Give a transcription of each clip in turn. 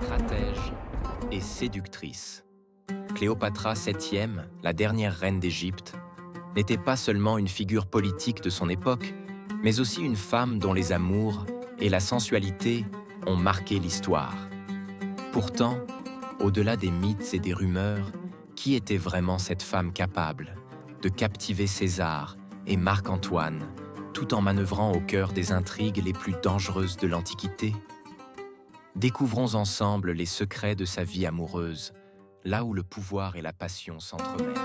Stratège et séductrice. Cléopatra VIIe, la dernière reine d'Égypte, n'était pas seulement une figure politique de son époque, mais aussi une femme dont les amours et la sensualité ont marqué l'histoire. Pourtant, au-delà des mythes et des rumeurs, qui était vraiment cette femme capable de captiver César et Marc-Antoine, tout en manœuvrant au cœur des intrigues les plus dangereuses de l'Antiquité? Découvrons ensemble les secrets de sa vie amoureuse, là où le pouvoir et la passion s'entremêlent.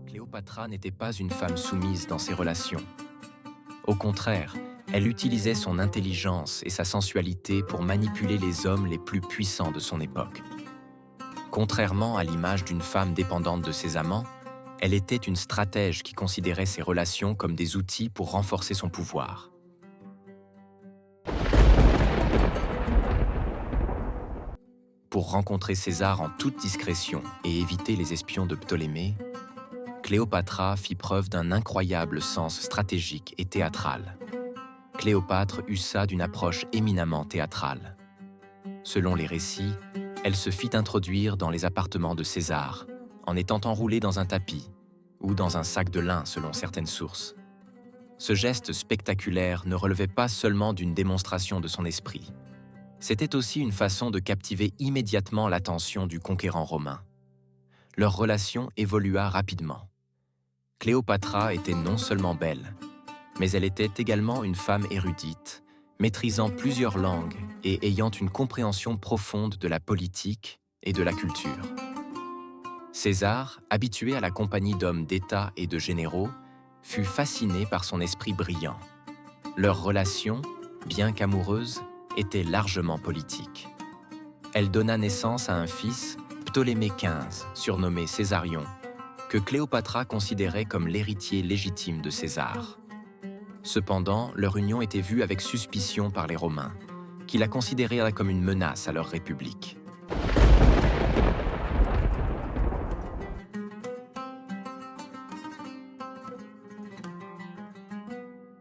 Cléopâtre n'était pas une femme soumise dans ses relations. Au contraire, elle utilisait son intelligence et sa sensualité pour manipuler les hommes les plus puissants de son époque. Contrairement à l'image d'une femme dépendante de ses amants, elle était une stratège qui considérait ses relations comme des outils pour renforcer son pouvoir. Pour rencontrer César en toute discrétion et éviter les espions de Ptolémée, Cléopâtre fit preuve d'un incroyable sens stratégique et théâtral. Cléopâtre usa d'une approche éminemment théâtrale. Selon les récits, elle se fit introduire dans les appartements de César, en étant enroulée dans un tapis ou dans un sac de lin selon certaines sources. Ce geste spectaculaire ne relevait pas seulement d'une démonstration de son esprit. C'était aussi une façon de captiver immédiatement l'attention du conquérant romain. Leur relation évolua rapidement. Cléopâtre était non seulement belle, mais elle était également une femme érudite, maîtrisant plusieurs langues et ayant une compréhension profonde de la politique et de la culture. César, habitué à la compagnie d'hommes d'État et de généraux, fut fasciné par son esprit brillant. Leur relation, bien qu'amoureuse, était largement politique. Elle donna naissance à un fils, Ptolémée XV, surnommé Césarion, que Cléopâtre considérait comme l'héritier légitime de César. Cependant, leur union était vue avec suspicion par les Romains, qui la considéraient comme une menace à leur république.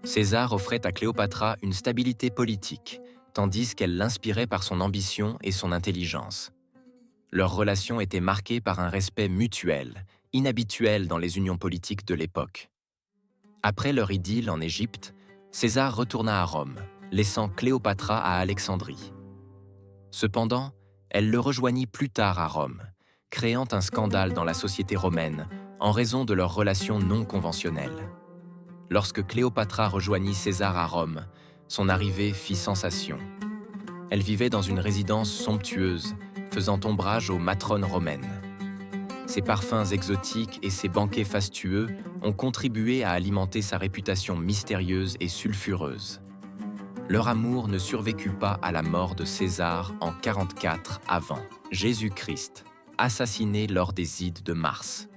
César offrait à Cléopâtre une stabilité politique, tandis qu'elle l'inspirait par son ambition et son intelligence. Leur relation était marquée par un respect mutuel, inhabituel dans les unions politiques de l'époque. Après leur idylle en Égypte, César retourna à Rome, laissant Cléopâtre à Alexandrie. Cependant, elle le rejoignit plus tard à Rome, créant un scandale dans la société romaine en raison de leur relation non conventionnelle. Lorsque Cléopâtre rejoignit César à Rome, son arrivée fit sensation. Elle vivait dans une résidence somptueuse, faisant ombrage aux matrones romaines. Ses parfums exotiques et ses banquets fastueux ont contribué à alimenter sa réputation mystérieuse et sulfureuse. Leur amour ne survécut pas à la mort de César en 44 avant Jésus-Christ, assassiné lors des Ides de Mars.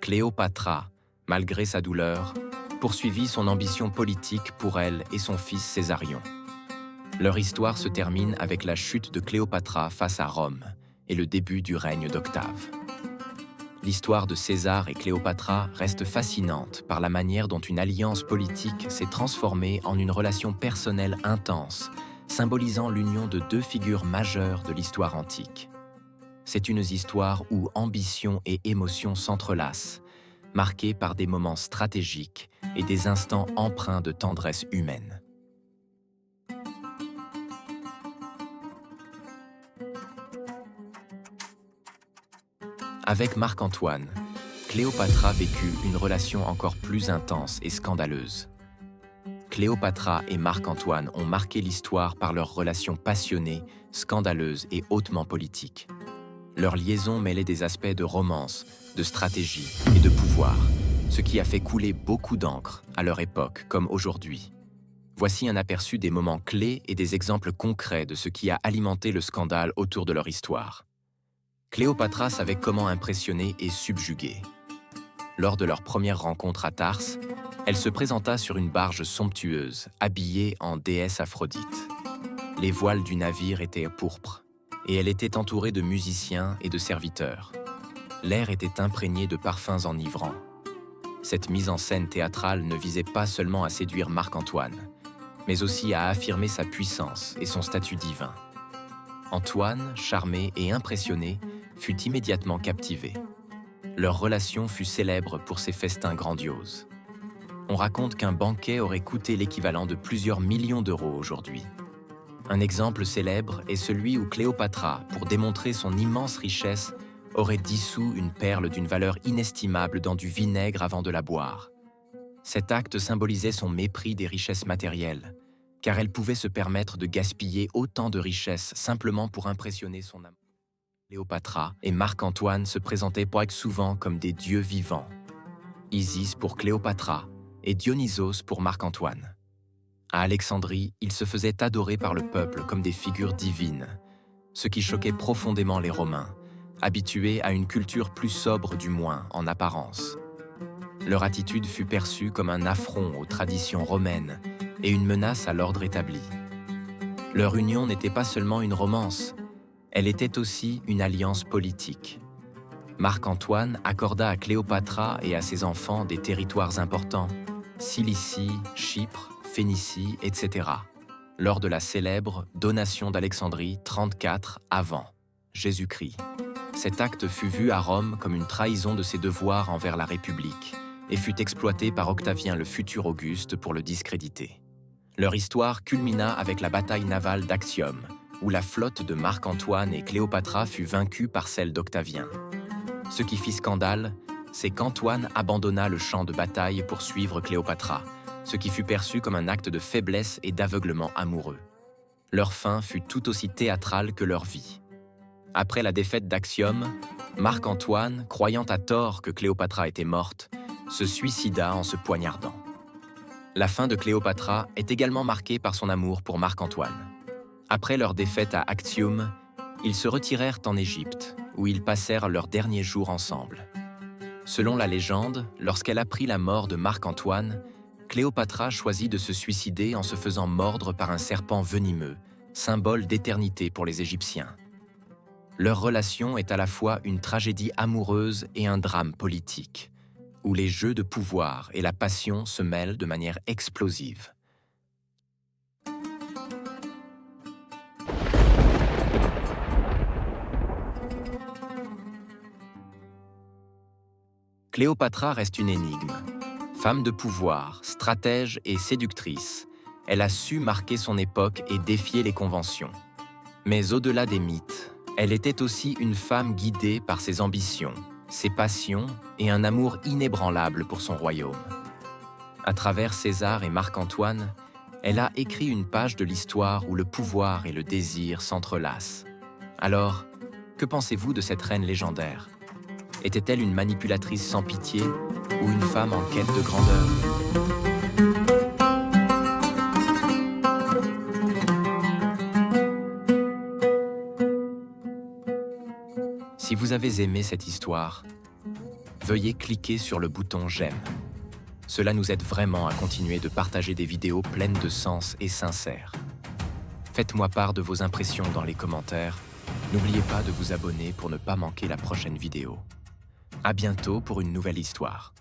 Cléopâtre, malgré sa douleur, poursuivit son ambition politique pour elle et son fils Césarion. Leur histoire se termine avec la chute de Cléopâtre face à Rome et le début du règne d'Octave. L'histoire de César et Cléopâtre reste fascinante par la manière dont une alliance politique s'est transformée en une relation personnelle intense, symbolisant l'union de deux figures majeures de l'histoire antique. C'est une histoire où ambition et émotion s'entrelacent, marquée par des moments stratégiques et des instants empreints de tendresse humaine. Avec Marc-Antoine, Cléopâtre vécut une relation encore plus intense et scandaleuse. Cléopâtre et Marc-Antoine ont marqué l'histoire par leur relation passionnée, scandaleuse et hautement politique. Leur liaison mêlait des aspects de romance, de stratégie et de pouvoir, ce qui a fait couler beaucoup d'encre à leur époque comme aujourd'hui. Voici un aperçu des moments clés et des exemples concrets de ce qui a alimenté le scandale autour de leur histoire. Cléopâtre savait comment impressionner et subjuguer. Lors de leur première rencontre à Tarse, elle se présenta sur une barge somptueuse, habillée en déesse Aphrodite. Les voiles du navire étaient pourpres, et elle était entourée de musiciens et de serviteurs. L'air était imprégné de parfums enivrants. Cette mise en scène théâtrale ne visait pas seulement à séduire Marc-Antoine, mais aussi à affirmer sa puissance et son statut divin. Antoine, charmé et impressionné, fut immédiatement captivé. Leur relation fut célèbre pour ses festins grandioses. On raconte qu'un banquet aurait coûté l'équivalent de plusieurs millions d'euros aujourd'hui. Un exemple célèbre est celui où Cléopâtra, pour démontrer son immense richesse, aurait dissous une perle d'une valeur inestimable dans du vinaigre avant de la boire. Cet acte symbolisait son mépris des richesses matérielles, car elle pouvait se permettre de gaspiller autant de richesses simplement pour impressionner son amant. Cléopâtra et Marc-Antoine se présentaient souvent comme des dieux vivants. Isis pour Cléopâtra et Dionysos pour Marc-Antoine. À Alexandrie, ils se faisaient adorer par le peuple comme des figures divines, ce qui choquait profondément les Romains, habitués à une culture plus sobre du moins en apparence. Leur attitude fut perçue comme un affront aux traditions romaines et une menace à l'ordre établi. Leur union n'était pas seulement une romance, elle était aussi une alliance politique. Marc-Antoine accorda à Cléopâtra et à ses enfants des territoires importants, Cilicie, Chypre, Phénicie, etc., lors de la célèbre donation d'Alexandrie 34 avant Jésus-Christ. Cet acte fut vu à Rome comme une trahison de ses devoirs envers la République et fut exploité par Octavien le futur Auguste pour le discréditer. Leur histoire culmina avec la bataille navale d'Actium, où la flotte de Marc-Antoine et Cléopâtra fut vaincue par celle d'Octavien. Ce qui fit scandale, c'est qu'Antoine abandonna le champ de bataille pour suivre Cléopâtra, ce qui fut perçu comme un acte de faiblesse et d'aveuglement amoureux. Leur fin fut tout aussi théâtrale que leur vie. Après la défaite d'Actium, Marc-Antoine, croyant à tort que Cléopâtra était morte, se suicida en se poignardant. La fin de Cléopâtra est également marquée par son amour pour Marc-Antoine. Après leur défaite à Actium, ils se retirèrent en Égypte, où ils passèrent leurs derniers jours ensemble. Selon la légende, lorsqu'elle apprit la mort de Marc-Antoine, Cléopâtra choisit de se suicider en se faisant mordre par un serpent venimeux, symbole d'éternité pour les Égyptiens. Leur relation est à la fois une tragédie amoureuse et un drame politique, où les jeux de pouvoir et la passion se mêlent de manière explosive. Cléopâtra reste une énigme. Femme de pouvoir, stratège et séductrice, elle a su marquer son époque et défier les conventions. Mais au-delà des mythes, elle était aussi une femme guidée par ses ambitions, ses passions et un amour inébranlable pour son royaume. À travers César et Marc-Antoine, elle a écrit une page de l'histoire où le pouvoir et le désir s'entrelacent. Alors, que pensez-vous de cette reine légendaire? Était-elle une manipulatrice sans pitié ou une femme en quête de grandeur? Si vous avez aimé cette histoire, veuillez cliquer sur le bouton j'aime. Cela nous aide vraiment à continuer de partager des vidéos pleines de sens et sincères. Faites-moi part de vos impressions dans les commentaires. N'oubliez pas de vous abonner pour ne pas manquer la prochaine vidéo. À bientôt pour une nouvelle histoire.